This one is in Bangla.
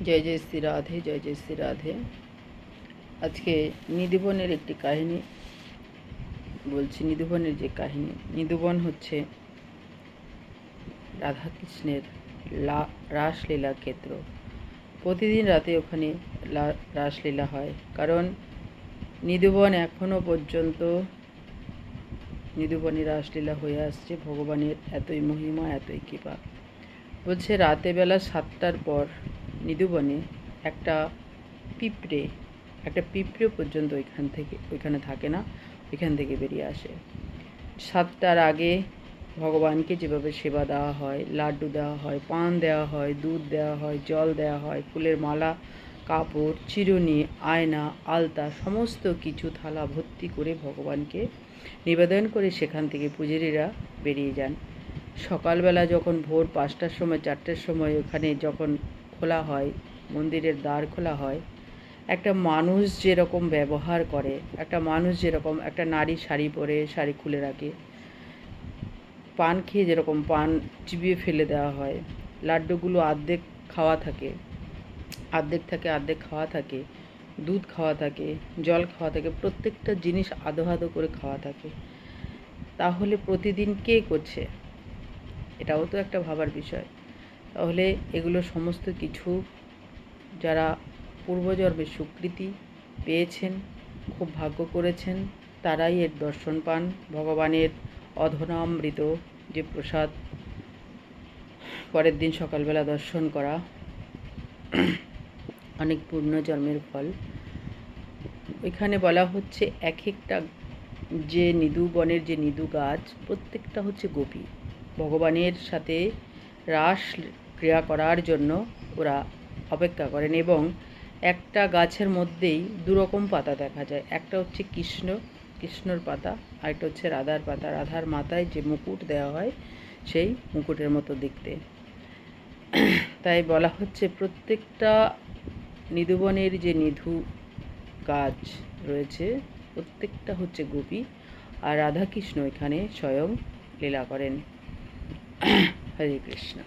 জয় জয় শ্রী রাধে, জয় জয় শ্রী রাধে। আজকে নিধুবনের একটি কাহিনী বলছি। নিধুবনের যে কাহিনী, নিধুবন হচ্ছে রাধাকৃষ্ণের রাসলীলা ক্ষেত্র। প্রতিদিন রাতে ওখানে রাসলীলা হয়, কারণ নিধুবন এখনো পর্যন্ত নিধুবনে রাসলীলা হয়ে আসছে। ভগবানের এতই মহিমা, এতই কৃপা। বলছে রাতে বেলা 7টার পর নিধুবনে একটা পিঁপড়ে পর্যন্ত ওইখানে থাকে না, ওইখান থেকে বেরিয়ে আসে। 7টার আগে ভগবানকে যেভাবে সেবা দেওয়া হয়, লাড্ডু দেওয়া হয়, পান দেওয়া হয়, দুধ দেওয়া হয়, জল দেওয়া হয়, ফুলের মালা, কাপড়, চিরুনি, আয়না, আলতা, সমস্ত কিছু থালা ভর্তি করে ভগবানকে নিবেদন করে সেখান থেকে পূজারীরা বেরিয়ে যান। সকালবেলা যখন ভোর 5টার সময় 4টার সময় ওখানে যখন খোলা হয়, মন্দিরের দ্বার খোলা হয়, একটা মানুষ যেরকম ব্যবহার করে, একটা নারী শাড়ি পরে শাড়ি খুলে রাখে, পান খেয়ে যেরকম পান চিবিয়ে ফেলে দেওয়া হয়, লাড্ডুগুলো অর্ধেক খাওয়া থাকে, অর্ধেক খাওয়া থাকে, দুধ খাওয়া থাকে, জল খাওয়া থাকে, প্রত্যেকটা জিনিস আধো আধো করে খাওয়া থাকে। তাহলে প্রতিদিন কে করছে? এটাও তো একটা ভাবার বিষয়। তাহলে এগুলো সমস্ত কিছু যারা পূর্বজন্মের স্বীকৃতি পেয়েছেন, খুব ভাগ্য করেছেন, তারাই এর দর্শন পান। ভগবানের অধনামৃত যে প্রসাদ পরের দিন সকালবেলা দর্শন করা অনেক পূর্ণজন্মের ফল। এখানে বলা হচ্ছে এক একটা যে নিধুবনের যে নিধু গাছ, প্রত্যেকটা হচ্ছে গোপী। ভগবানের সাথে রাস ক্রিয়া করার জন্য ওরা অপেক্ষা করেন, এবং একটা গাছের মধ্যেই দুরকম পাতা দেখা যায়। একটা হচ্ছে কৃষ্ণর পাতা, আর একটা হচ্ছে রাধার পাতা। রাধার মাথায় যে মুকুট দেওয়া হয়, সেই মুকুটের মতো দেখতে। তাই বলা হচ্ছে প্রত্যেকটা নিধুবনের যে নিধু গাছ রয়েছে, প্রত্যেকটা হচ্ছে গোপী, আর রাধাকৃষ্ণ এখানে স্বয়ং লীলা করেন। হরে কৃষ্ণ।